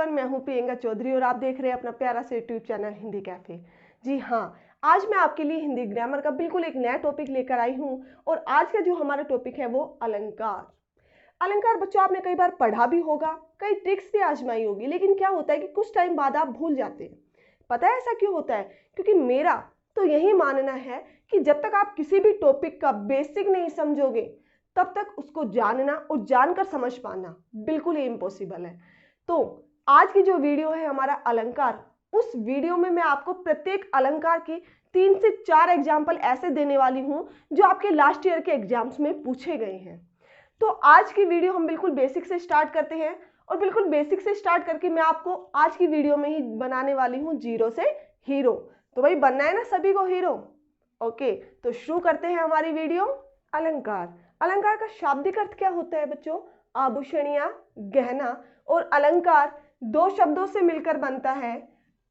Everyone, मैं हूं प्रियंका चौधरी और आप देख रहे हैं अपना प्यारा से यूट्यूब चैनल हिंदी कैफे। जी हाँ, आज मैं आपके लिए हिंदी ग्रामर का बिल्कुल एक नया टॉपिक लेकर आई हूं और आज का जो हमारा टॉपिक है वो अलंकार। अलंकार बच्चों आपने कई बार पढ़ा भी होगा, कई ट्रिक्स भी आजमाई होगी, लेकिन क्या होता है कि कुछ टाइम बाद आप भूल जाते हैं। पता है ऐसा क्यों होता है? क्योंकि मेरा तो यही मानना है कि जब तक आप किसी भी टॉपिक का बेसिक नहीं समझोगे तब तक उसको जानना और जानकर समझ पाना बिल्कुल ही इम्पॉसिबल है। तो आज की जो वीडियो है हमारा अलंकार, उस वीडियो में मैं आपको प्रत्येक अलंकार की 3 से 4 एग्जाम्पल ऐसे देने वाली हूं जो आपके लास्ट ईयर के एग्जाम्स में पूछे गए हैं। तो आज की वीडियो हम बिल्कुल बेसिक से स्टार्ट करते हैं और बिल्कुल बेसिक से स्टार्ट करके मैं आपको आज की वीडियो में ही बनाने वाली हूं जीरो से हीरो। तो भाई बनना है ना सभी को हीरो। ओके, तो शुरू करते हैं हमारी वीडियो। अलंकार, अलंकार का शाब्दिक अर्थ क्या होता है बच्चों? आभूषण या गहना। और अलंकार 2 शब्दों से मिलकर बनता है,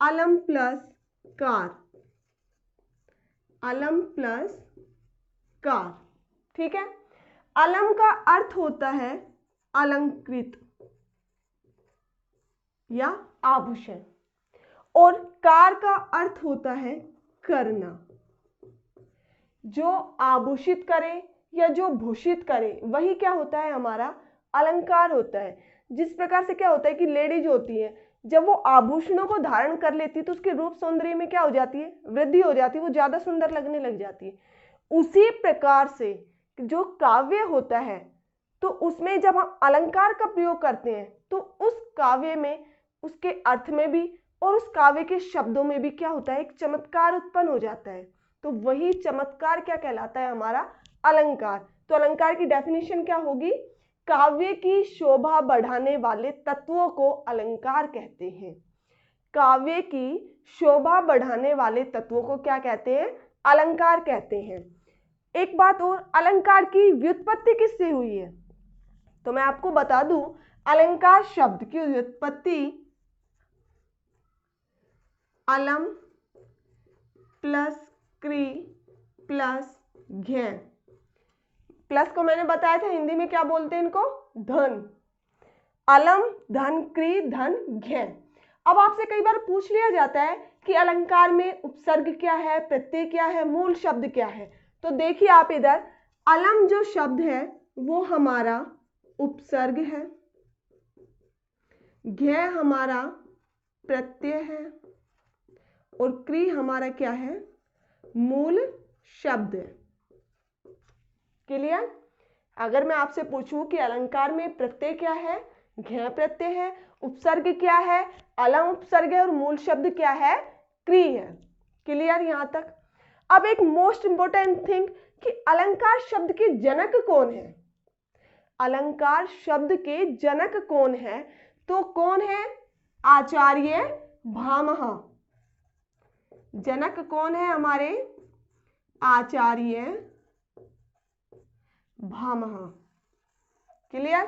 अलम प्लस कार। अलम प्लस कार, ठीक है। अलम का अर्थ होता है अलंकृत या आभूषण और कार का अर्थ होता है करना। जो आभूषित करे या जो भूषित करे वही क्या होता है? हमारा अलंकार होता है। जिस प्रकार से क्या होता है कि लेडीज होती है, जब वो आभूषणों को धारण कर लेती है तो उसके रूप सौंदर्य में क्या हो जाती है? वृद्धि हो जाती है, वो ज्यादा सुंदर लगने लग जाती है। उसी प्रकार से जो काव्य होता है तो उसमें जब हम अलंकार का प्रयोग करते हैं तो उस काव्य में, उसके अर्थ में भी और उस काव्य के शब्दों में भी क्या होता है? एक चमत्कार उत्पन्न हो जाता है। तो वही चमत्कार क्या कहलाता है? हमारा अलंकार। तो अलंकार की डेफिनेशन क्या होगी? काव्य की शोभा बढ़ाने वाले तत्वों को अलंकार कहते हैं। काव्य की शोभा बढ़ाने वाले तत्वों को क्या कहते हैं? अलंकार कहते हैं। एक बात और, अलंकार की व्युत्पत्ति किससे हुई है? तो मैं आपको बता दूं, अलंकार शब्द की व्युत्पत्ति अलम प्लस क्री प्लस घ्य। प्लस को मैंने बताया था हिंदी में क्या बोलते हैं इनको? धन। अलम धन क्री धन घ्य। अब आपसे कई बार पूछ लिया जाता है कि अलंकार में उपसर्ग क्या है, प्रत्यय क्या है, मूल शब्द क्या है। तो देखिए आप इधर, अलम जो शब्द है वो हमारा उपसर्ग है, घ्य हमारा प्रत्यय है और क्री हमारा क्या है? मूल शब्द है। क्लियर? अगर मैं आपसे पूछूं कि अलंकार में प्रत्यय क्या है, घ्य प्रत्यय है, उपसर्ग क्या है, अलम उपसर्ग है और मूल शब्द क्या है? क्री है। क्लियर यहां तक? अब एक मोस्ट इंपोर्टेंट थिंग कि अलंकार शब्द के जनक कौन है? अलंकार शब्द के जनक कौन है? तो कौन है? आचार्य भामह। जनक कौन है हमारे? आचार्य भामह। क्लियर?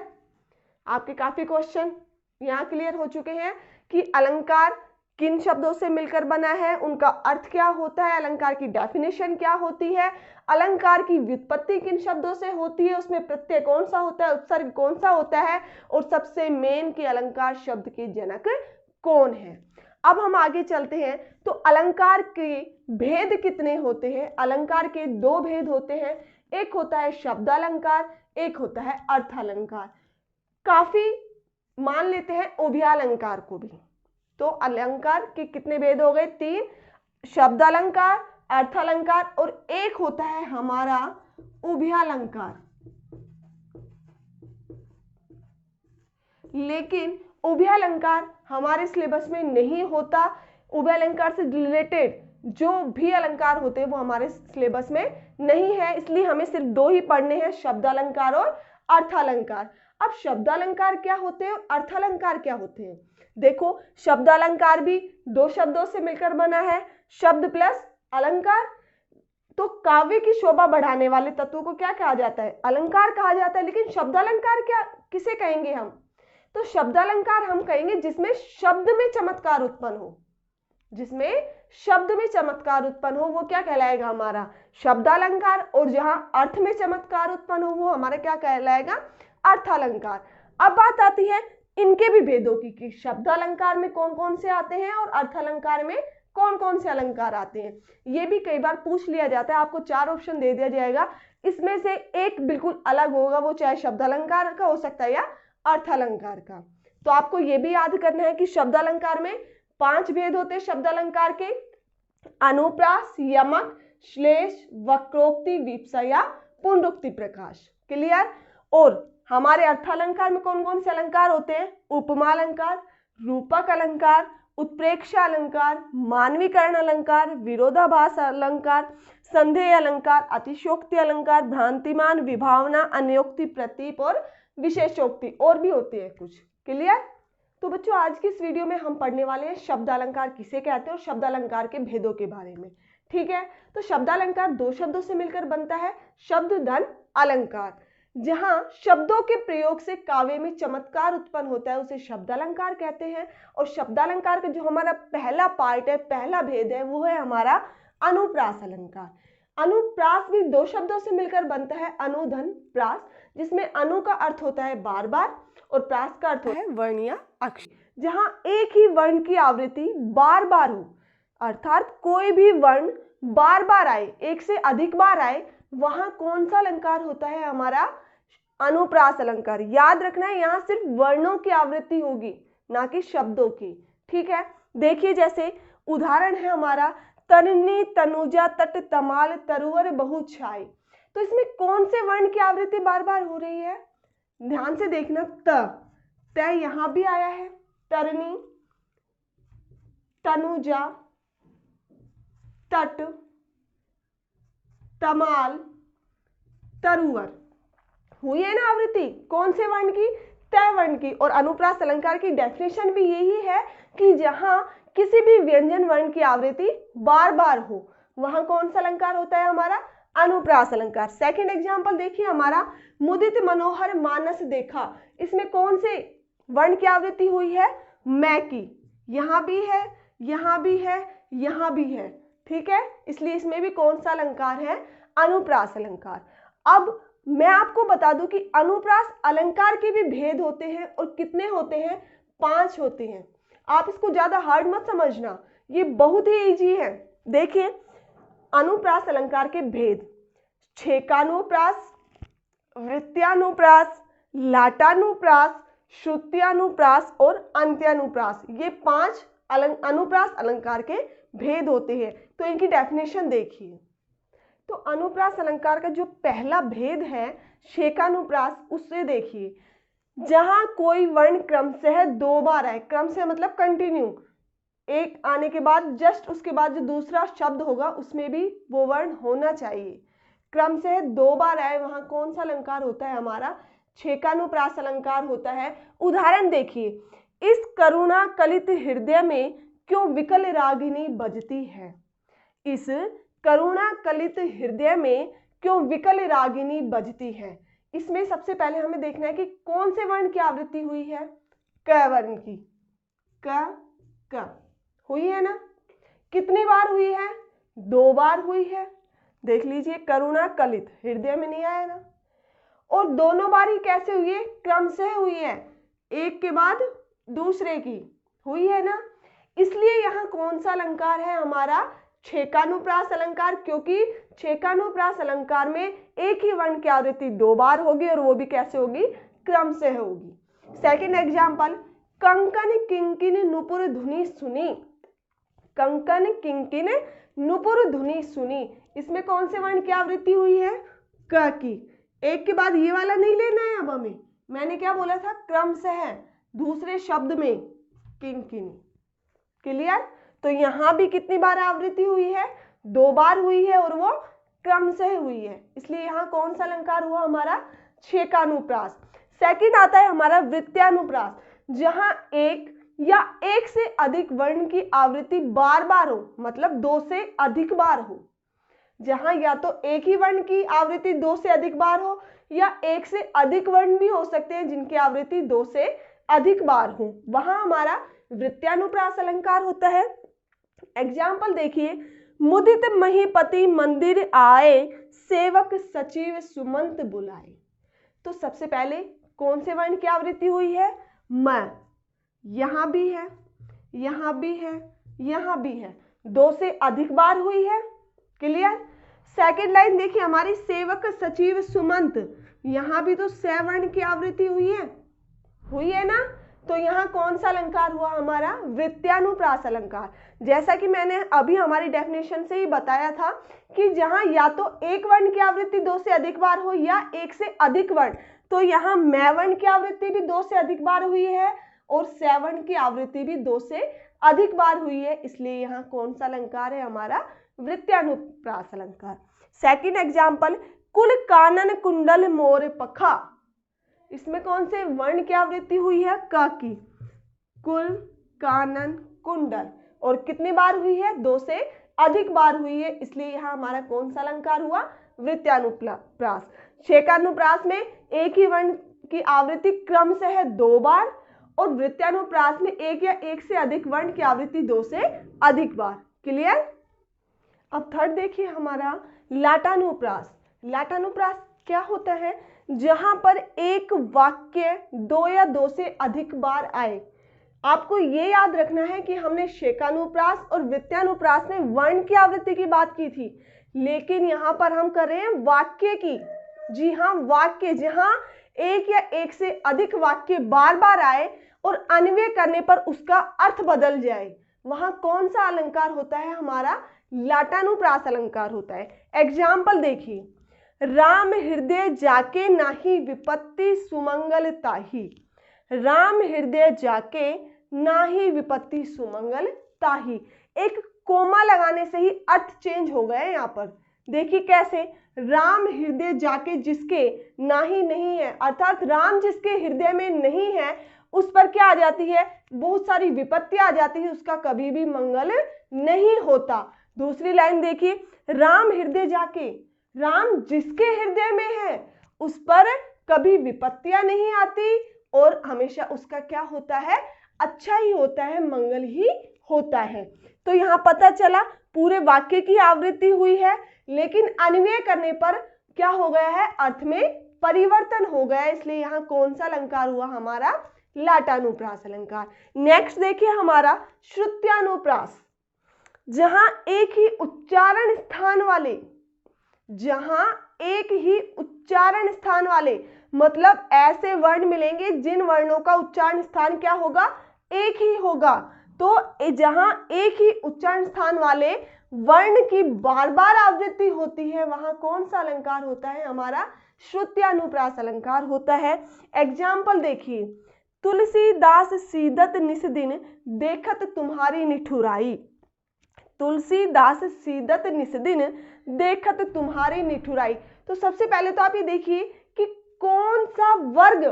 आपके काफी क्वेश्चन यहां क्लियर हो चुके हैं कि अलंकार किन शब्दों से मिलकर बना है, उनका अर्थ क्या होता है, अलंकार की डेफिनेशन क्या होती है, अलंकार की व्युत्पत्ति किन शब्दों से होती है, उसमें प्रत्यय कौन सा होता है, उपसर्ग कौन सा होता है और सबसे मेन कि अलंकार शब्द के जनक कौन है। अब हम आगे चलते हैं। तो अलंकार के भेद कितने होते हैं? अलंकार के 2 भेद होते हैं, एक होता है शब्द अलंकार, एक होता है अर्थ अलंकार। काफी मान लेते हैं उभयालंकार को भी। तो अलंकार के कितने भेद हो गए? 3, शब्द अलंकार, अर्थ अलंकार और एक होता है हमारा उभयालंकार। लेकिन उभयालंकार हमारे सिलेबस में नहीं होता। उभयालंकार से रिलेटेड जो भी अलंकार होते हैं वो हमारे सिलेबस में नहीं है, इसलिए हमें सिर्फ 2 ही पढ़ने हैं, शब्द अलंकार और अर्थ अलंकार। अब शब्द अलंकार क्या होते हैं और अर्थ अलंकार क्या होते हैं? देखो, शब्द अलंकार भी 2 शब्दों से मिलकर बना है, शब्द प्लस अलंकार। तो काव्य की शोभा बढ़ाने वाले तत्वों को क्या कहा जाता है? अलंकार कहा जाता है। लेकिन शब्द अलंकार क्या किसे कहेंगे हम? तो शब्द अलंकार हम कहेंगे जिसमें शब्द में चमत्कार उत्पन्न हो। जिसमें शब्द में चमत्कार उत्पन्न हो वो क्या कहलाएगा? हमारा शब्द अलंकार। और जहां अर्थ में चमत्कार उत्पन्न हो वो हमारा क्या कहलाएगा? अर्थ अलंकार। अब बात आती है इनके भी भेदों की, कि शब्द अलंकार में कौन कौन से आते हैं और अर्थ अलंकार में कौन कौन से अलंकार आते हैं। ये भी कई बार पूछ लिया जाता है, आपको 4 ऑप्शन दे दिया जाएगा, इसमें से एक बिल्कुल अलग होगा, वो चाहे शब्द अलंकार का हो सकता है या अर्थ अलंकार का। तो आपको ये भी याद करना है कि शब्द अलंकार में 5 भेद होते हैं शब्द अलंकार के, अनुप्रास, यमक, श्लेष, वक्रोक्ति, वीप्सा या पुनरुक्ति प्रकाश। क्लियर। और हमारे अर्थालंकार में कौन कौन से अलंकार होते हैं? उपमा अलंकार, रूपक अलंकार, उत्प्रेक्षा अलंकार, मानवीकरण अलंकार, विरोधाभास अलंकार, संदेह अलंकार, अतिशयोक्ति अलंकार, भ्रांतिमान, विभावना, अन्योक्ति, प्रतीप और विशेषोक्ति, और भी होती है कुछ। क्लियर। तो बच्चों आज की इस वीडियो में हम पढ़ने वाले हैं शब्द अलंकार किसे कहते हैं और शब्द अलंकार के भेदों के बारे में। ठीक है। तो शब्द अलंकार 2 शब्दों से मिलकर बनता है, शब्द धन अलंकार। जहां शब्दों के प्रयोग से काव्य में चमत्कार उत्पन्न होता है उसे शब्द अलंकार कहते हैं। और शब्द अलंकार का जो हमारा पहला पार्ट है, पहला भेद है, वो है हमारा अनुप्रास अलंकार। अनुप्रास भी 2 शब्दों से मिलकर बनता है, अनुधन प्रास, जिसमें अनु का अर्थ होता है बार बार और प्रास का अर्थ है वर्ण या अक्षर। जहां एक ही वर्ण की आवृत्ति बार बार हो, अर्थात कोई भी वर्ण बार बार आए, एक से अधिक बार आए, वहां कौन सा अलंकार होता है? हमारा अनुप्रास अलंकार। याद रखना है यहां सिर्फ वर्णों की आवृत्ति होगी, ना कि शब्दों की। ठीक है। देखिए जैसे उदाहरण है हमारा तननी, तनुजा, तट, तमाल, तरुवर, बहुछाई। तो इसमें कौन से वर्ण की आवृत्ति बार बार हो रही है? ध्यान से देखना, त यहां भी आया है, तरनी, तनुजा, तट, तमाल, तरुवर, हुई है ना आवृत्ति? कौन से वर्ण की? तय वर्ण की। और अनुप्रास अलंकार की डेफिनेशन भी यही है कि जहां किसी भी व्यंजन वर्ण की आवृत्ति बार बार हो, वहां कौन सा अलंकार होता है? हमारा अनुप्रास अलंकार। सेकंड एग्जांपल देखिए हमारा, मुदित मनोहर मानस देखा। इसमें कौन से वर्ण की आवृत्ति हुई है? मैं की। यहां भी है, यहां भी है, यहां भी है। ठीक है। इसलिए इसमें भी कौन सा अलंकार है? अनुप्रास अलंकार। अब मैं आपको बता दूं कि अनुप्रास अलंकार के भी भेद होते हैं, और कितने होते हैं? 5 होते हैं। आप इसको ज्यादा हार्ड मत समझना, ये बहुत ही इजी है। देखिए अनुप्रास अलंकार के भेद, छेकानुप्रास, वृत्त्यानुप्रास, लाटानुप्रास, श्रुत्यानुप्रास और अंत्यानुप्रास, ये 5 अनुप्रास अलंकार के भेद होते हैं। तो इनकी डेफिनेशन देखिए। तो अनुप्रास अलंकार का जो पहला भेद है शेकानुप्रास, उससे देखिए, जहां कोई वर्ण क्रमशः 2 बार आए, क्रमशः मतलब कंटिन्यू, एक आने के बाद जस्ट उसके बाद जो दूसरा शब्द होगा उसमें भी वो वर्ण होना चाहिए, क्रमशः 2 बार आए, वहां कौन सा अलंकार होता है? हमारा छेकानुप्रास अलंकार होता है। उदाहरण देखिए, इस करुणा कलित हृदय में क्यों विकल रागिनी बजती है। इस करुणा कलित हृदय में क्यों विकल रागिनी बजती है। इसमें सबसे पहले हमें देखना है कि कौन से वर्ण की आवृत्ति हुई है? क वर्ण की। क हुई है ना? कितनी बार हुई है? 2 बार हुई है। देख लीजिए, करुणा कलित, हृदय में नहीं आया ना। और दोनों बार ही कैसे हुई है? क्रमशः हुई है, एक के बाद दूसरे की हुई है ना। इसलिए यहाँ कौन सा अलंकार है? हमारा छेकानुप्रास अलंकार, क्योंकि छेकानुप्रास अलंकार में एक ही वर्ण की आवृत्ति 2 बार होगी, और वो भी कैसे होगी? क्रमशः होगी। सेकंड एग्जांपल, कंकन किंकिन नुपुर धुनि सुनी। कंकन किंकिन नुपुर धुनि सुनी, इसमें कौन से वर्ण की आवृत्ति हुई है? क की। एक के बाद ये वाला नहीं लेना है अब हमें, मैंने क्या बोला था? क्रमशः, दूसरे शब्द में किंकिनी। क्लियर। तो यहां भी कितनी बार आवृत्ति हुई है? 2 बार हुई है, और वो क्रमशः हुई है। इसलिए यहां कौन सा अलंकार हुआ? हमारा छेकानुप्रास। सेकंड आता है हमारा वृत्त्यानुप्रास, जहां एक या एक से अधिक वर्ण की आवृत्ति बार बार हो, मतलब 2 से अधिक बार हो। जहां या तो एक ही वर्ण की आवृत्ति 2 से अधिक बार हो, या एक से अधिक वर्ण भी हो सकते हैं जिनकी आवृत्ति 2 से अधिक बार हो, वहां हमारा वृत्त्यानुप्रास अलंकार होता है। एग्जाम्पल देखिए, मुदित महीपति मंदिर आए, सेवक सचिव सुमंत बुलाए। तो सबसे पहले कौन से वर्ण की आवृत्ति हुई है? म, यहां भी है, यहां भी है, यहां भी है, 2 से अधिक बार हुई है। क्लियर। सेकंड लाइन देखिए हमारी सेवक सचिव सुमंत, यहां भी तो स वर्ण की आवृत्ति हुई है ना। तो यहाँ कौन सा अलंकार हुआ हमारा? वृत्यानुप्रास अलंकार। जैसा कि मैंने अभी हमारी डेफिनेशन से ही बताया था कि जहां या तो एक वर्ण की आवृत्ति 2 से अधिक बार हो या एक से अधिक वर्ण, तो यहाँ मैं वर्ण की आवृत्ति भी 2 से अधिक बार हुई है और से वर्ण की आवृत्ति भी 2 से अधिक बार हुई है, इसलिए यहाँ कौन सा अलंकार है हमारा? वृत्यानुप्रास अलंकार। सेकंड एग्जाम्पल, कुल कानन कुंडल मोर पखा, इसमें कौन से वर्ण की आवृत्ति हुई है? क की। कुल कानन कुंडल, और कितनी बार हुई है? 2 से अधिक बार हुई है, इसलिए यहाँ हमारा कौन सा अलंकार हुआ? वृत्यानुप्रास। शेकानुप्रास में एक ही वर्ण की आवृत्ति क्रम से है 2 बार, और वृत्यानुप्रास में एक या एक से अधिक वर्ण की आवृत्ति 2 से अधिक बार। क्लियर। अब थर्ड देखिए हमारा लाटानुप्रास। लाटानुप्रास क्या होता है? जहां पर एक वाक्य 2 या 2 से अधिक बार आए। आपको ये याद रखना है कि हमने शेकानुप्रास और वृत्यानुप्रास में वर्ण की आवृत्ति की बात की थी, लेकिन यहां पर हम कर रहे हैं वाक्य की। जी हाँ, वाक्य, जहां एक या एक से अधिक वाक्य बार बार आए और अन्वय करने पर उसका अर्थ बदल जाए, वहां कौन सा अलंकार होता है हमारा? लाटानुप्रास अलंकार होता है। एग्जाम्पल देखिए, राम हृदय जाके नाही विपत्ति सुमंगल ताही। राम हृदय जाके नाही विपत्ति सुमंगल ताही, एक कोमा लगाने से ही अर्थ चेंज हो गए यहाँ पर। देखिए कैसे, राम हृदय जाके, जिसके नाही नहीं है, अर्थात राम जिसके हृदय में नहीं है उस पर क्या आ जाती है? बहुत सारी विपत्ति आ जाती है, उसका कभी भी मंगल नहीं होता। दूसरी लाइन देखिए, राम हृदय जाके, राम जिसके हृदय में है उस पर कभी विपत्तियां नहीं आती और हमेशा उसका क्या होता है? अच्छा ही होता है, मंगल ही होता है। तो यहाँ पता चला पूरे वाक्य की आवृत्ति हुई है, लेकिन अन्वय करने पर क्या हो गया है? अर्थ में परिवर्तन हो गया, इसलिए यहाँ कौन सा अलंकार हुआ हमारा? लाटानुप्रास अलंकार। नेक्स्ट देखिए हमारा श्रुत्यानुप्रास। जहां एक ही उच्चारण स्थान वाले, जहां एक ही उच्चारण स्थान वाले, मतलब ऐसे वर्ण मिलेंगे जिन वर्णों का उच्चारण स्थान क्या होगा? एक ही होगा। तो जहां एक ही उच्चारण स्थान वाले वर्ण की बार बार आवृत्ति होती है, वहां कौन सा अलंकार होता है हमारा? श्रुत्यानुप्रास अलंकार होता है। एग्जाम्पल देखिए, तुलसीदास सीदत निस दिन देखत तुम्हारी निठुराई। तुलसीदास सीदत निस दिन देखत तुम्हारी निठुराई। तो सबसे पहले तो आप ये देखिए कि कौन सा वर्ग,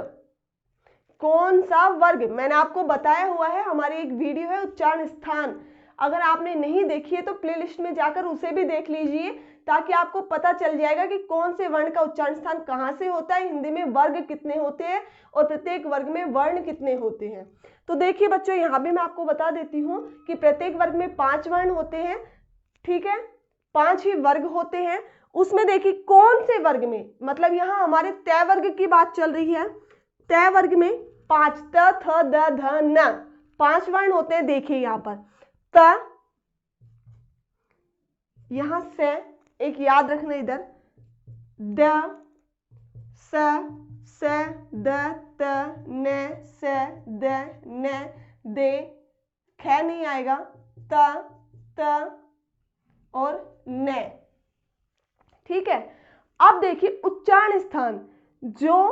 कौन सा वर्ग, मैंने आपको बताया हुआ है, हमारी एक वीडियो है उच्चारण स्थान, अगर आपने नहीं देखी है तो प्लेलिस्ट में जाकर उसे भी देख लीजिए, ताकि आपको पता चल जाएगा कि कौन से वर्ण का उच्चारण स्थान कहां से होता है, हिंदी में वर्ग कितने होते हैं और प्रत्येक वर्ग में वर्ण कितने होते हैं। तो देखिए बच्चों, यहाँ भी मैं आपको बता देती हूँ कि प्रत्येक वर्ग में 5 वर्ण होते हैं, ठीक है, 5 ही वर्ग होते हैं। उसमें देखिए कौन से वर्ग में, मतलब यहाँ हमारे तय वर्ग की बात चल रही है, तय वर्ग में 5 त थ द ध न 5 वर्ण होते हैं। देखिए यहाँ पर त, यहां से एक याद रखना, इधर द, स, द, त, न, स, द, न, दे, ख नहीं आएगा, त और न, ठीक है। अब देखिए उच्चारण स्थान, जो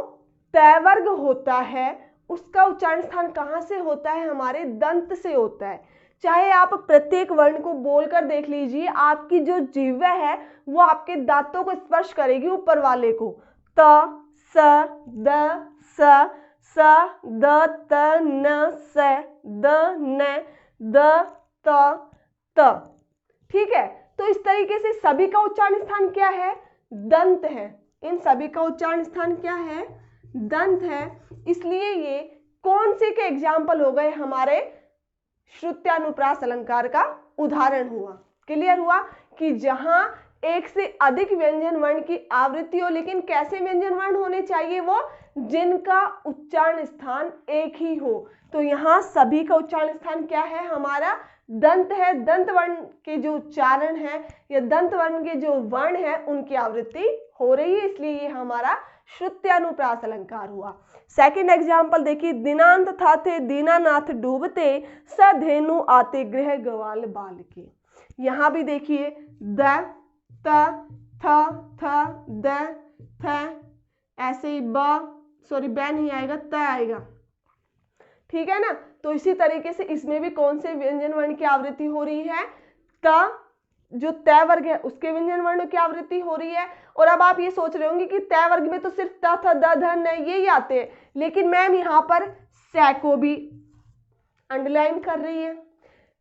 तय वर्ग होता है उसका उच्चारण स्थान कहां से होता है? हमारे दंत से होता है। चाहे आप प्रत्येक वर्ण को बोलकर देख लीजिए, आपकी जो जिह्वा है वो आपके दांतों को स्पर्श करेगी ऊपर वाले को। त, स, द, स, द, त, न, स, द, न, द, त। ठीक है, तो इस तरीके से सभी का उच्चारण स्थान क्या है? दंत है। इन सभी का उच्चारण स्थान क्या है? दंत है। इसलिए ये कौन से के एग्जाम्पल हो गए? हमारे श्रुत्यानुप्रास अलंकार का उदाहरण हुआ। क्लियर हुआ कि जहां एक से अधिक व्यंजन वर्ण की आवृत्ति हो, लेकिन कैसे व्यंजन वर्ण होने चाहिए? वो जिनका उच्चारण स्थान एक ही हो। तो यहाँ सभी का उच्चारण स्थान क्या है, हमारा दंत है। दंत वर्ण के जो उच्चारण है या दंत वर्ण के जो वर्ण है उनकी आवृत्ति हो रही है, इसलिए ये हमारा श्रुत्यानुप्रास अलंकार हुआ। सेकंड एग्जाम्पल देखिए, दिनांत था थे दीनानाथ डूबते, सधेनु आते गृह ग्वाल बाल के। यहाँ भी देखिए द, त, थ, द, थ, ऐसे ही ब नहीं आएगा, त आएगा, ठीक है ना। तो इसी तरीके से इसमें भी कौन से व्यंजन वर्ण की आवृत्ति हो रही है, त, जो तय वर्ग है उसके व्यंजन वर्णों की आवृत्ति हो रही है। और अब आप ये सोच रहे होंगे कि तय वर्ग में तो सिर्फ त, थ, द, ध, न ये ही आते हैं, लेकिन मैम यहाँ पर स को भी अंडरलाइन कर रही है।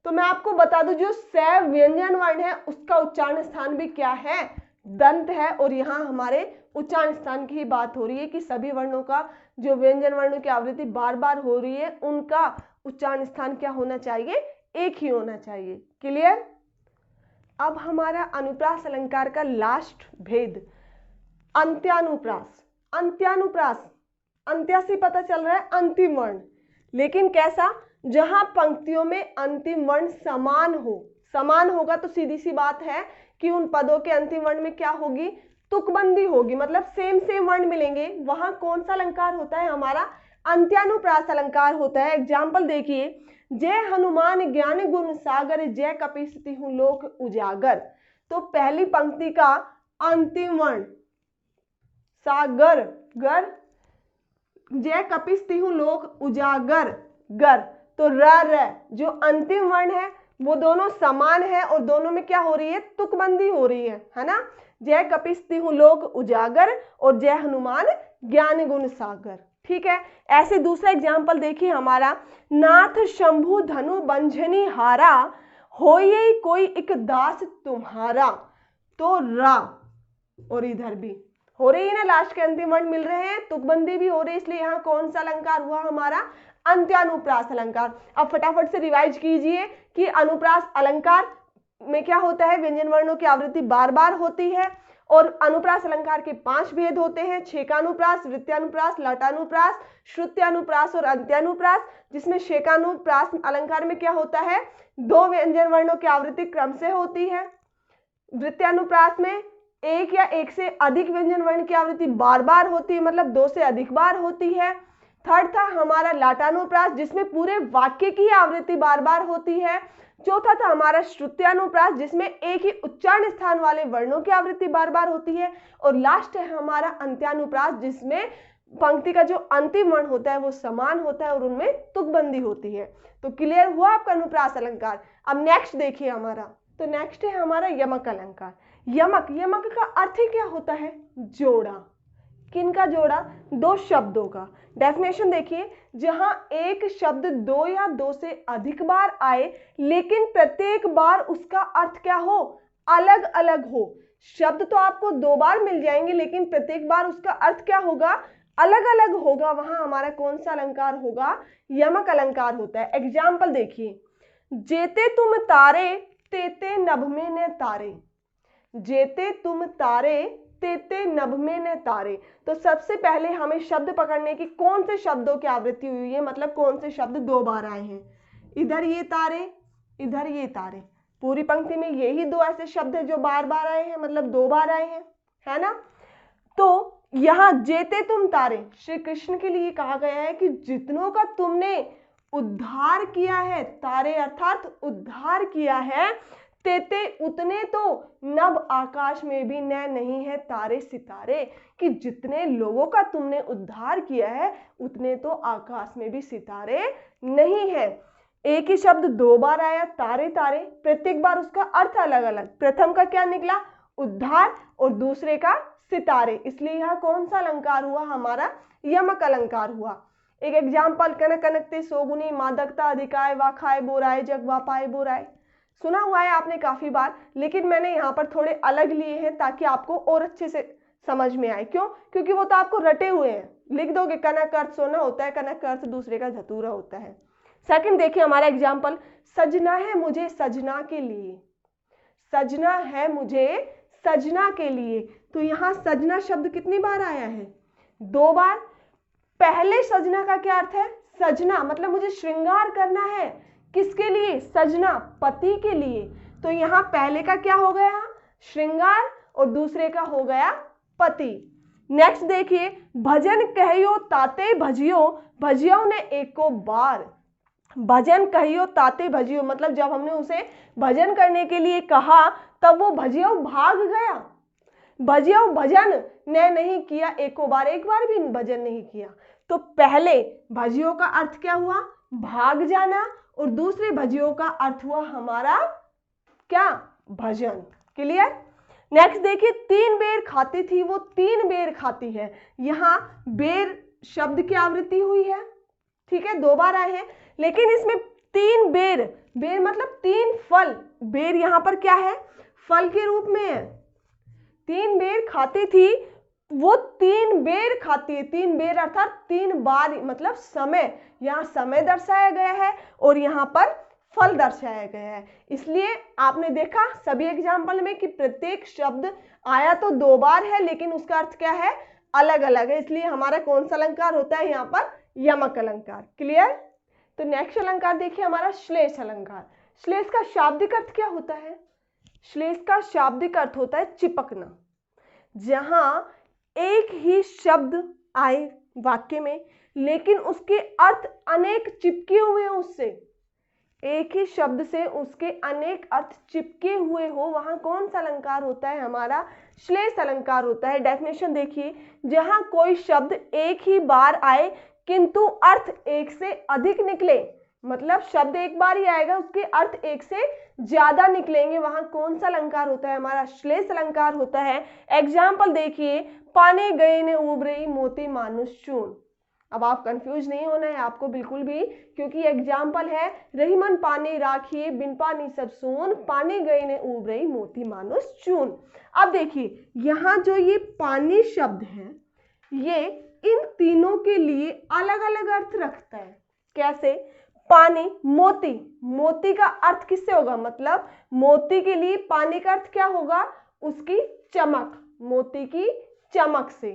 तो मैं आपको बता दूं, जो स व्यंजन वर्ण है उसका उच्चारण स्थान भी क्या है, दंत है। और यहाँ हमारे उच्चारण स्थान की ही बात हो रही है कि सभी वर्णों का जो व्यंजन वर्णों की आवृत्ति बार बार हो रही है उनका उच्चारण स्थान क्या होना चाहिए, एक ही होना चाहिए। क्लियर। अब हमारा अनुप्रास अलंकार का लास्ट भेद, अंत्यानुप्रास। अंत्यानुप्रास, अंत्या से पता चल रहा है अंतिम वर्ण, लेकिन कैसा, जहां पंक्तियों में अंतिम वर्ण समान हो। समान होगा तो सीधी सी बात है कि उन पदों के अंतिम वर्ण में क्या होगी, तुकबंदी होगी, मतलब सेम सेम वर्ण मिलेंगे। वहां कौन सा अलंकार होता है, हमारा अंत्यानुप्रास अलंकार होता है। एग्जाम्पल देखिए, जय हनुमान ज्ञान गुण सागर, जय कपीसति हूँ लोक उजागर। तो पहली पंक्ति का अंतिम वर्ण सागर गर, जय कपीसति हूँ लोक उजागर गर। तो र जो अंतिम वर्ण है वो दोनों समान है और दोनों में क्या हो रही है, तुकबंदी हो रही है ना। जय कपीसति हूँ लोक उजागर और जय हनुमान ज्ञान गुण सागर, ठीक है। ऐसे दूसरा एग्जाम्पल देखिए हमारा, नाथ शंभु धनु बंझनी हारा, होये कोई एक दास तुम्हारा। तो रा, और इधर भी हो रही है ना, लास्ट के अंतिम वर्ण मिल रहे हैं, तुकबंदी भी हो रही है, इसलिए यहाँ कौन सा अलंकार हुआ, हमारा अंत्यानुप्रास अलंकार। अब फटाफट से रिवाइज कीजिए कि अनुप्रास अलंकार में क्या होता है, व्यंजन वर्णों की आवृत्ति बार बार होती है। और अनुप्रास अलंकार के 5 भेद होते हैं, छेकानुप्रास, वृत्त्यानुप्रास, लटानुप्रास, श्रुत्यानुप्रास और अंत्यानुप्रास। जिसमें छेकानुप्रास अलंकार में क्या होता है, 2 व्यंजन वर्णों की आवृत्ति क्रम से होती है। वृत्त्यानुप्रास में एक या एक से अधिक व्यंजन वर्ण की आवृत्ति बार बार होती है, मतलब 2 से अधिक बार होती है। थर्ड था हमारा लाटानुप्रास, जिसमें पूरे वाक्य की आवृत्ति बार बार होती है। चौथा था हमारा श्रुत्यानुप्रास, जिसमें एक ही उच्चारण स्थान वाले वर्णों की आवृत्ति बार बार होती है। और लास्ट है हमारा अंत्यानुप्रास, जिसमें पंक्ति का जो अंतिम वर्ण होता है वो समान होता है और उनमें तुकबंदी होती है। तो क्लियर हुआ आपका अनुप्रास अलंकार। अब नेक्स्ट देखिए हमारा, तो नेक्स्ट है हमारा यमक अलंकार। यमक, यमक का अर्थ क्या होता है, जोड़ा। किनका जोड़ा, 2 शब्दों का। डेफिनेशन देखिए, जहां एक शब्द 2 या 2 से अधिक बार आए लेकिन प्रत्येक बार उसका अर्थ क्या हो, अलग अलग हो। शब्द तो आपको 2 बार मिल जाएंगे लेकिन प्रत्येक बार उसका अर्थ क्या होगा, अलग अलग होगा। वहां हमारा कौन सा अलंकार होगा, यमक अलंकार होता है। एग्जाम्पल देखिए, जेते तुम तारे तेते नभ में न तारे। जेते तुम तारे तेते नभ में न तारे। तो सबसे पहले हमें शब्द पकड़ने की, कौन से शब्दों की आवृत्ति हुई है, मतलब कौन से शब्द 2 बार आए हैं। इधर ये तारे, इधर ये तारे। पूरी पंक्ति में यही 2 ऐसे शब्द हैं जो बार बार आए हैं, मतलब 2 बार आए हैं, है ना। तो यहाँ जेते तुम तारे श्री कृष्ण के लिए कहा गया है कि जितनों का तुमने उद्धार किया है, तारे अर्थात उद्धार किया है, तेते उतने तो नभ आकाश में भी न नहीं है तारे सितारे। कि जितने लोगों का तुमने उद्धार किया है उतने तो आकाश में भी सितारे नहीं है। एक ही शब्द 2 बार आया, तारे तारे, प्रत्येक बार उसका अर्थ अलग अलग। प्रथम का क्या निकला, उद्धार, और दूसरे का सितारे, इसलिए यह कौन सा अलंकार हुआ, हमारा यमक अलंकार हुआ। एक एग्जाम्पल, कनक कनकते सोगुनी मादकता अधिकाय वाखाए बोराए जग वापाए बोराए। सुना हुआ है आपने काफी बार, लेकिन मैंने यहाँ पर थोड़े अलग लिए हैं ताकि आपको और अच्छे से समझ में आए। क्यों, क्योंकि वो तो आपको रटे हुए हैं, लिख दोगे कनक अर्थ सोना होता है, कनक अर्थ दूसरे का धतूरा होता है। सेकंड देखिए हमारा एग्जाम्पल, सजना है मुझे सजना के लिए। सजना है मुझे सजना के लिए। तो यहाँ सजना शब्द कितनी बार आया है, 2 बार। पहले सजना का क्या अर्थ है? सजना मतलब मुझे श्रृंगार करना है, किसके लिए? सजना, पति के लिए। तो यहाँ पहले का क्या हो गया? श्रृंगार, और दूसरे का हो गया पति। नेक्स्ट देखिए, भजन कहियो ताते भजियो, भजियो ने एको बार। भजन कहियो ताते भजियो मतलब जब हमने उसे भजन करने के लिए कहा तब वो भजियो भाग गया। भजियो भजन ने नहीं किया एको बार, एक बार भी भजन नहीं किया। तो पहले भजियो का अर्थ क्या हुआ? भाग जाना, और दूसरे भजियो का अर्थ हुआ हमारा क्या? भजन। क्लियर? नेक्स्ट देखिए, 3 बेर खाती थी वो 3 बेर खाती है। यहाँ बेर शब्द की आवृत्ति हुई है, ठीक है, 2 बार आए हैं, लेकिन इसमें 3 बेर, बेर मतलब 3 फल, बेर यहाँ पर क्या है? फल के रूप में है। 3 बेर खाती थी वो 3 बेर खाती है, 3 बेर अर्थात 3 बार मतलब समय, यहाँ समय दर्शाया गया है और यहाँ पर फल दर्शाया गया है। इसलिए आपने देखा सभी एग्जाम्पल में कि प्रत्येक शब्द आया तो 2 बार है, लेकिन उसका अर्थ क्या है? अलग अलग है। इसलिए हमारा कौन सा अलंकार होता है यहाँ पर? यमक अलंकार। क्लियर? तो नेक्स्ट अलंकार देखिए हमारा श्लेष अलंकार। श्लेष का शाब्दिक अर्थ क्या होता है? श्लेष का शाब्दिक अर्थ होता है चिपकना। जहां एक ही शब्द आए वाक्य में लेकिन उसके अर्थ अनेक चिपके हुए हैं उससे, एक ही शब्द से उसके अनेक अर्थ चिपके हुए हो, वहां कौन सा अलंकार होता है? हमारा श्लेष अलंकार होता है। डेफिनेशन देखिए, जहां कोई शब्द एक ही बार आए किंतु अर्थ एक से अधिक निकले, मतलब शब्द एक बार ही आएगा उसके अर्थ एक से ज्यादा निकलेंगे, वहां कौन सा अलंकार होता है? हमारा श्लेष अलंकार होता है। एग्जाम्पल देखिए, पाने गए ने उबरे मोती मानुष चून। अब आप कंफ्यूज नहीं होना है आपको बिल्कुल भी, क्योंकि एग्जाम्पल है, रहीमन पानी राखिए बिन पानी सब सून, पानी गए ने उबरे मोती मानुष चून। अब देखिए यहाँ जो ये पानी शब्द है ये इन तीनों के लिए अलग अलग अर्थ रखता है। कैसे? पानी, मोती, मोती का अर्थ किससे होगा? मतलब मोती के लिए पानी का अर्थ क्या होगा? उसकी चमक, मोती की चमक से।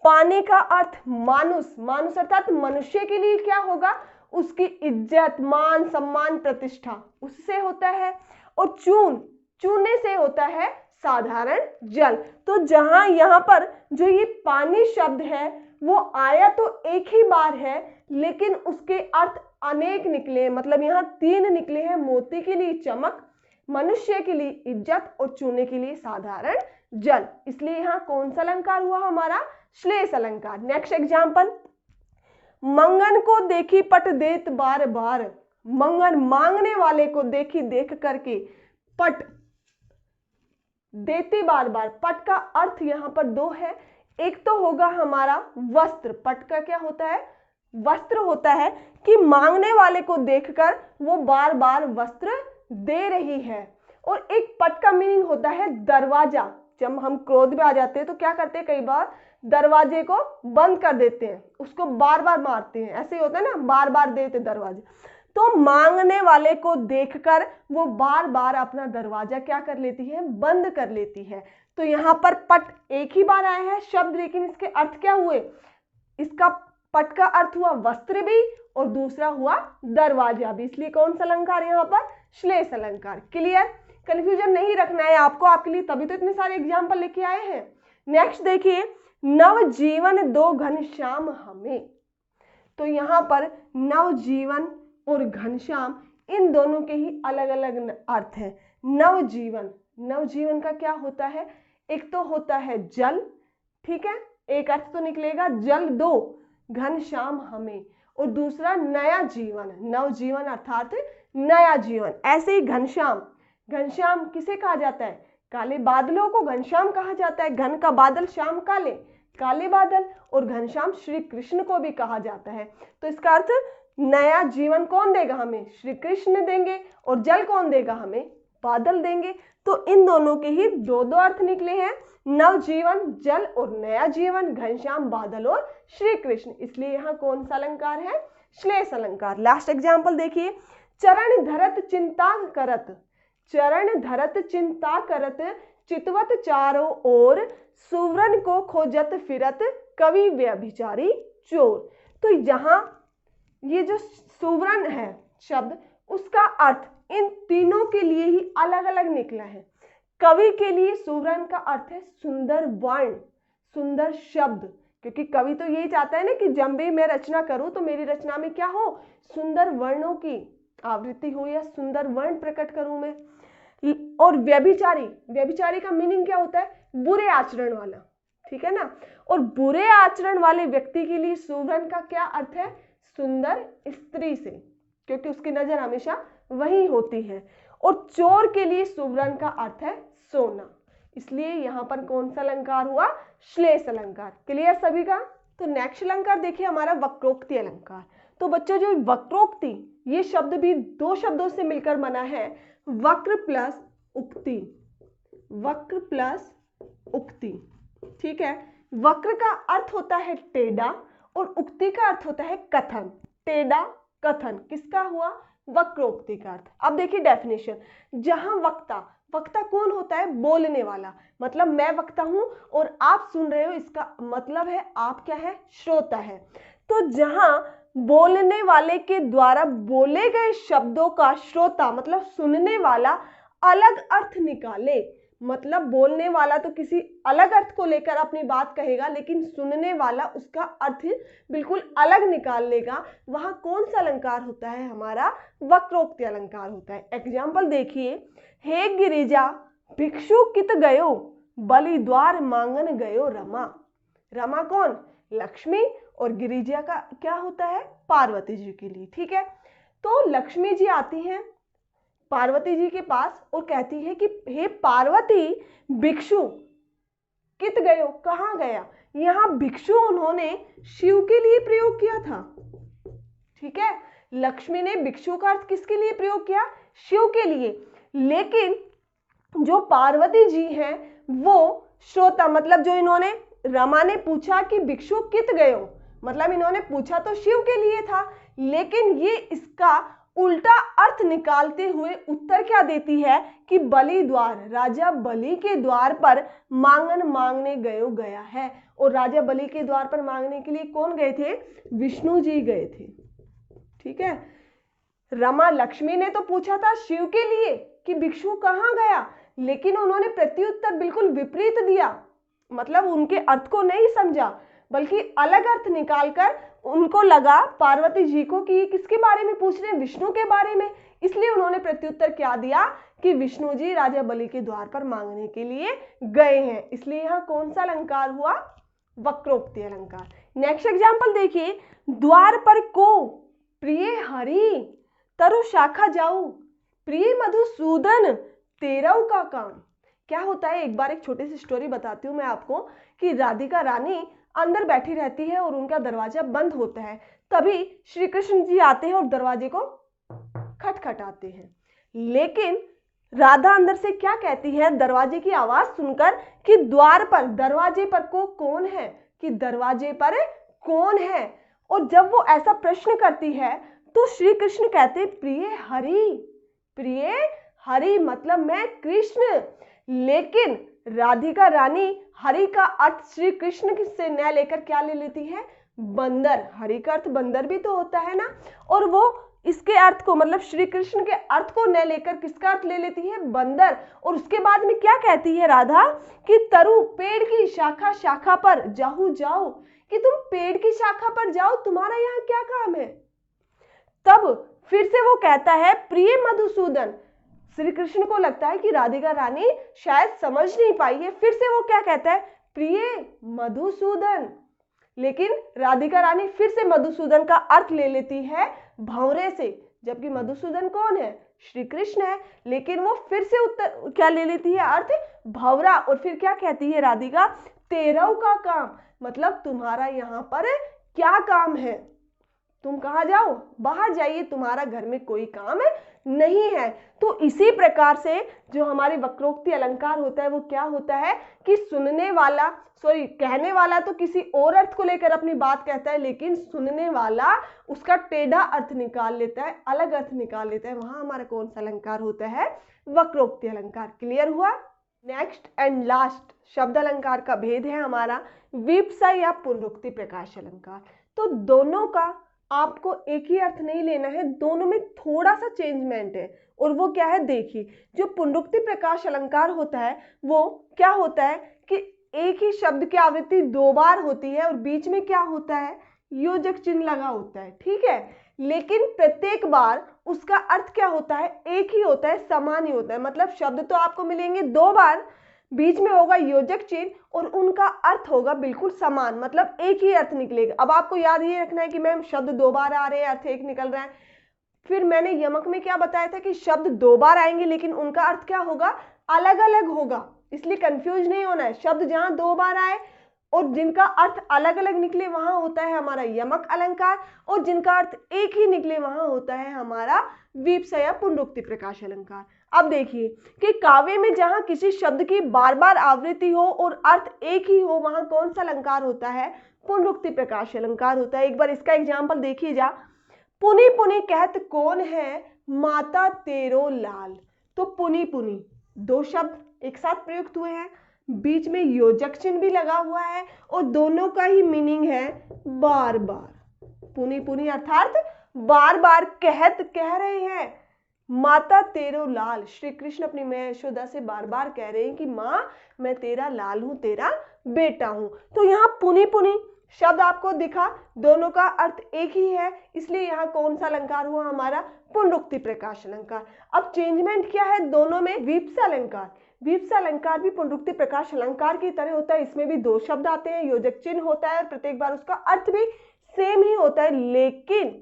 पानी का अर्थ मानुष, मानुष अर्थात मनुष्य के लिए क्या होगा? उसकी इज्जत, मान, सम्मान, प्रतिष्ठा, उससे होता है। और चून, चूने से होता है साधारण जल। तो जहां यहां पर जो ये पानी शब्द है वो आया तो एक ही बार है लेकिन उसके अर्थ अनेक निकले, मतलब यहाँ 3 निकले हैं। मोती के लिए चमक, मनुष्य के लिए इज्जत और चूने के लिए साधारण जल। इसलिए यहाँ कौन सा अलंकार हुआ? हमारा श्लेष अलंकार। नेक्स्ट एग्जाम्पल, मंगन को देखी पट देत बार बार। मंगन मांगने वाले को देखी देख करके पट देते बार बार। पट का अर्थ यहाँ पर 2 है। एक तो होगा हमारा वस्त्र, पट का क्या होता है? वस्त्र होता है कि मांगने वाले को देखकर वो बार बार वस्त्र दे रही है। और एक पट का मीनिंग होता है दरवाजा। जब हम क्रोध में आ जाते हैं तो क्या करते हैं? कई बार दरवाजे को बंद कर देते हैं, उसको बार बार मारते हैं, ऐसे ही होता है ना, बार बार देते दरवाजे। तो मांगने वाले को देखकर वो बार बार अपना दरवाजा क्या कर लेती है? बंद कर लेती है। तो यहाँ पर पट एक ही बार आया है शब्द, लेकिन इसके अर्थ क्या हुए? इसका पट का अर्थ हुआ वस्त्र भी और दूसरा हुआ दरवाजा भी। इसलिए कौन सा अलंकार यहाँ पर? श्लेष अलंकार। क्लियर? कंफ्यूजन नहीं रखना है आपको, आपके लिए तभी तो इतने सारे एग्जाम्पल लेके आए हैं। नेक्स्ट देखिए, नवजीवन दो घनश्याम हमें। तो यहाँ पर नवजीवन और घनश्याम इन दोनों के ही अलग अलग अर्थ हैं। नवजीवन, नवजीवन का क्या होता है? एक तो होता है जल, ठीक है, एक अर्थ तो निकलेगा जल दो, घनश्याम हमें, और दूसरा नया जीवन, नवजीवन अर्थात नया जीवन। ऐसे ही घनश्याम, घनश्याम किसे कहा जाता है? काले बादलों को घनश्याम कहा जाता है। घन का बादल, श्याम काले, काले बादल, और घनश्याम श्री कृष्ण को भी कहा जाता है। तो इसका अर्थ नया जीवन कौन देगा हमें? श्री कृष्ण देंगे। और जल कौन देगा हमें? बादल देंगे। तो इन दोनों के ही 2 अर्थ निकले हैं, नवजीवन जल और नया जीवन, घनश्याम बादल और श्री कृष्ण। इसलिए यहाँ कौन सा अलंकार है? श्लेष अलंकार। लास्ट एग्जाम्पल देखिए, चरण धरत चिंता करत, चरण धरत चिंता करत, चितवत चारों ओर, सुवर्ण को खोजत फिरत कवि, व्यभिचारी, चोर। तो यहाँ ये जो सुवर्ण है शब्द, उसका अर्थ इन तीनों के लिए ही अलग अलग निकला है। कवि के लिए सुवर्ण का अर्थ है सुंदर वर्ण, सुंदर शब्द, क्योंकि कवि तो यही चाहता है ना कि जब भी मैं रचना करूं तो मेरी रचना में क्या हो, सुंदर वर्णों की आवृत्ति हो या सुंदर वर्ण प्रकट करूं मैं। और व्यभिचारी, व्यभिचारी का मीनिंग क्या होता है, बुरे आचरण वाला, ठीक है ना। और बुरे आचरण वाले व्यक्ति के लिए सुवर्ण का क्या अर्थ है, सुंदर स्त्री से, क्योंकि उसकी नजर हमेशा वही होती है। और चोर के लिए सुवर्ण का अर्थ है सोना, इसलिए यहां पर कौन सा अलंकार हुआ, श्लेष अलंकार। क्लियर सभी का। तो नेक्स्ट अलंकार देखिए हमारा वक्रोक्ति अलंकार। तो बच्चों जो वक्रोक्ति, ये शब्द भी दो शब्दों से मिलकर बना है, वक्र प्लस उक्ति, वक्र प्लस उक्ति, ठीक है। वक्र का अर्थ होता है टेढ़ा और उक्ति का अर्थ होता है कथन। टेढ़ा कथन किसका हुआ, वक्रोक्ति का अर्थ। अब देखिए डेफिनेशन, जहां वक्ता, वक्ता कौन होता है, बोलने वाला, मतलब मैं वक्ता हूं और आप सुन रहे हो, इसका मतलब है आप क्या है, श्रोता है। तो जहां बोलने वाले के द्वारा बोले गए शब्दों का श्रोता मतलब सुनने वाला अलग अर्थ निकाले, मतलब बोलने वाला तो किसी अलग अर्थ को लेकर अपनी बात कहेगा, लेकिन सुनने वाला उसका अर्थ बिल्कुल अलग निकाल लेगा, वहां कौन सा अलंकार होता है, हमारा वक्रोक्ति अलंकार होता है। एग्जाम्पल देखिए, हे गिरिजा भिक्षु कित गयो, बलि द्वार मांगन गयो रमा। रमा कौन, लक्ष्मी, और गिरिजा का क्या होता है, पार्वती जी के लिए, ठीक है। तो लक्ष्मी जी आती हैं पार्वती जी के पास और कहती है कि हे पार्वती भिक्षु कित गयो, कहां गया। यहां भिक्षु उन्होंने शिव के लिए प्रयोग किया था, ठीक है। लक्ष्मी ने भिक्षु का अर्थ किसके लिए प्रयोग किया, शिव के लिए। लेकिन जो पार्वती जी हैं वो श्रोता, मतलब जो इन्होंने, रमा ने पूछा कि भिक्षु कित गयो, मतलब इन्होंने पूछा तो शिव के लिए था, लेकिन ये इसका उल्टा अर्थ निकालते हुए उत्तर क्या देती है कि बलि द्वार, राजा बलि के द्वार पर मांगन मांगने गयो गया है। और राजा बलि के द्वार पर मांगने के लिए कौन गए थे, विष्णु जी गए थे, ठीक है। रमा, लक्ष्मी ने तो पूछा था शिव के लिए कि भिक्षु कहां गया, लेकिन उन्होंने प्रत्युत्तर बिल्कुल विपरीत दिया, मतलब उनके अर्थ को नहीं समझा, बल्कि अलग अर्थ निकालकर उनको लगा पार्वती जी को कि ये किसके बारे में पूछ रहे हैं, विष्णु के बारे में। इसलिए उन्होंने प्रत्युत्तर क्या दिया कि विष्णु जी राजा बलि के द्वार पर मांगने के लिए गए हैं। इसलिए यहाँ कौन सा अलंकार हुआ, वक्रोक्ति अलंकार। नेक्स्ट एग्जाम्पल देखिए, द्वार पर को प्रिय हरि तरु शाखा जाऊ, प्रिय मधुसूदन तेरव का काम। क्या होता है, एक बार एक छोटी सी स्टोरी बताती हूँ मैं आपको कि राधिका रानी अंदर बैठी रहती है और उनका दरवाजा बंद होता है। तभी श्री कृष्ण जी आते हैं और दरवाजे को खटखटाते हैं। लेकिन राधा अंदर से क्या कहती है दरवाजे की आवाज सुनकर कि द्वार पर, दरवाजे पर को कौन है, कि दरवाजे पर कौन है। और जब वो ऐसा प्रश्न करती है तो श्री कृष्ण कहते प्रिय हरि, प्रिय हरि मतलब मैं कृष्ण। लेकिन राधिका रानी हरि का अर्थ श्री कृष्ण से न लेकर क्या ले लेती है, बंदर। हरि का अर्थ बंदर भी तो होता है ना, और वो इसके अर्थ को मतलब श्री कृष्ण के अर्थ को न लेकर किसका अर्थ ले लेती है, बंदर। और उसके बाद में क्या कहती है राधा कि तरु पेड़ की शाखा शाखा पर जाहू जाओ, कि तुम पेड़ की शाखा पर जाओ, तुम्हारा यहाँ क्या काम है। तब फिर से वो कहता है प्रिय मधुसूदन। श्री कृष्ण को लगता है कि राधिका रानी शायद समझ नहीं पाई है, फिर से वो क्या कहता है प्रिय मधुसूदन। लेकिन राधिका रानी फिर से मधुसूदन का अर्थ ले लेती है भंवरे से, जबकि मधुसूदन कौन है, श्री कृष्ण है। लेकिन वो फिर से उत्तर क्या ले लेती है, अर्थ भंवरा। और फिर क्या कहती है राधिका, तेरव का काम मतलब तुम्हारा यहाँ पर क्या काम है, तुम कहाँ जाओ, बाहर जाइए, तुम्हारा घर में कोई काम नहीं है। तो इसी प्रकार से जो हमारी वक्रोक्ति अलंकार होता है वो क्या होता है कि सुनने वाला, कहने वाला तो किसी और अर्थ को लेकर अपनी बात कहता है, लेकिन सुनने वाला उसका टेढ़ा अर्थ निकाल लेता है, अलग अर्थ निकाल लेता है। वहां हमारा कौन सा अलंकार होता है, वक्रोक्ति अलंकार। क्लियर हुआ। नेक्स्ट एंड लास्ट शब्द अलंकार का भेद है हमारा विप्सा या पुनरुक्ति प्रकाश अलंकार। तो दोनों का आपको एक ही अर्थ नहीं लेना है, दोनों में थोड़ा सा चेंजमेंट है। और वो क्या है, देखिए जो पुनरुक्ति प्रकाश अलंकार होता है वो क्या होता है कि एक ही शब्द की आवृत्ति दो बार होती है और बीच में क्या होता है, योजक चिन्ह लगा होता है, ठीक है। लेकिन प्रत्येक बार उसका अर्थ क्या होता है, एक ही होता है, समान ही होता है। मतलब शब्द तो आपको मिलेंगे दो बार, बीच में होगा योजक चिन्ह और उनका अर्थ होगा बिल्कुल समान, मतलब एक ही अर्थ निकलेगा। अब आपको याद ये रखना है कि मैम शब्द दो बार आ रहे हैं, अर्थ एक निकल रहा है। फिर मैंने यमक में क्या बताया था कि शब्द दो बार आएंगे लेकिन उनका अर्थ क्या होगा, अलग अलग होगा। इसलिए कंफ्यूज नहीं होना है, शब्द जहां दो बार आए और जिनका अर्थ अलग अलग निकले वहां होता है हमारा यमक अलंकार, और जिनका अर्थ एक ही निकले वहां होता है हमारा वीप्सा या पुनरुक्ति प्रकाश अलंकार। अब देखिए कि काव्य में जहां किसी शब्द की बार बार आवृत्ति हो और अर्थ एक ही हो वहां कौन सा अलंकार होता है, पुनरुक्ति प्रकाश अलंकार होता है। एक बार इसका एग्जाम्पल देखिए जा, पुनि पुनि कहत कौन है माता तेरो लाल। तो पुनि पुनि दो शब्द एक साथ प्रयुक्त हुए हैं, बीच में योजक चिन्ह भी लगा हुआ है और दोनों का ही मीनिंग है बार बार। पुनि पुनि अर्थात बार बार कहत कह रहे हैं माता तेरो लाल, श्री कृष्ण अपनी मां यशोदा से बार बार कह रहे हैं कि मां मैं तेरा लाल हूं, तेरा बेटा हूं। तो यहाँ पुनि पुनि शब्द आपको दिखा, दोनों का अर्थ एक ही है, इसलिए यहाँ कौन सा अलंकार हुआ हमारा, पुनरुक्ति प्रकाश अलंकार। अब चेंजमेंट क्या है दोनों में, वीप्सा अलंकार। वीप्सा अलंकार भी पुनरुक्ति प्रकाश अलंकार की तरह होता है, इसमें भी दो शब्द आते हैं, योजक चिन्ह होता है और प्रत्येक बार उसका अर्थ भी सेम ही होता है। लेकिन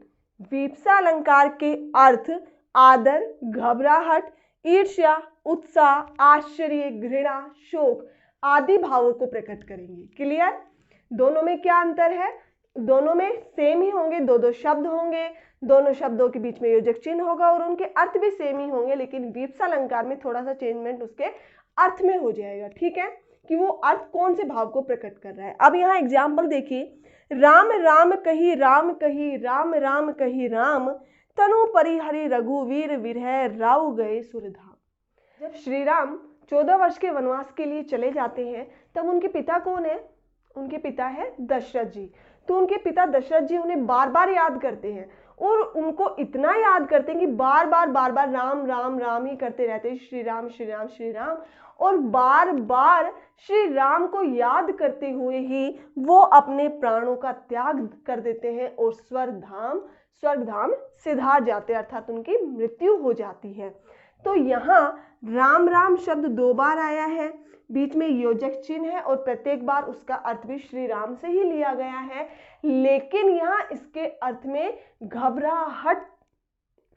वीप्सा अलंकार के अर्थ आदर, घबराहट, ईर्ष्या, उत्साह, आश्चर्य, घृणा, शोक आदि भावों को प्रकट करेंगे। क्लियर? दोनों में क्या अंतर है, दोनों में सेम ही होंगे, दो दो शब्द होंगे, दोनों शब्दों के बीच में योजक चिन्ह होगा और उनके अर्थ भी सेम ही होंगे, लेकिन वीप्सा अलंकार में थोड़ा सा चेंजमेंट उसके अर्थ में हो जाएगा, ठीक है, कि वो अर्थ कौन से भाव को प्रकट कर रहा है। अब यहाँ एग्जाम्पल देखिए, राम राम कही राम कही राम राम कही राम, तनु परिहरि रघुवीर विरह राव गए सुरधाम। जब श्री राम 14 वर्ष के वनवास के लिए चले जाते हैं तब उनके पिता कौन है, उनके पिता है दशरथ जी। तो उनके पिता दशरथ जी उन्हें बार बार याद करते हैं और उनको इतना याद करते हैं कि बार बार राम राम राम ही करते रहते हैं, श्री राम श्री राम श्री राम। और बार बार श्री राम को याद करते हुए ही वो अपने प्राणों का त्याग कर देते हैं और स्वर्ग धाम सिधार जाते हैं, अर्थात उनकी मृत्यु हो जाती है। तो यहाँ राम राम शब्द दो बार आया है, बीच में योजक चिन्ह है और प्रत्येक बार उसका अर्थ भी श्री राम से ही लिया गया है। लेकिन यहाँ इसके अर्थ में घबराहट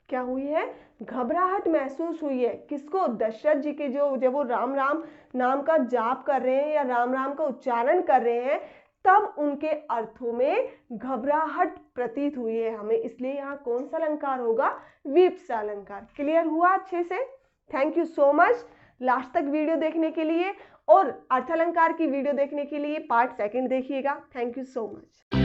क्या हुई है, घबराहट महसूस हुई है। किसको, दशरथ जी के, जो जब वो राम राम नाम का जाप कर रहे हैं या राम राम का उच्चारण कर रहे हैं तब उनके अर्थों में घबराहट प्रतीत हुई है हमें, इसलिए यहाँ कौन सा अलंकार होगा, वीप्सा अलंकार। क्लियर हुआ अच्छे से? Thank you so much last तक वीडियो देखने के लिए, और अर्थ अलंकार की वीडियो देखने के लिए पार्ट सेकंड देखिएगा। Thank you so much.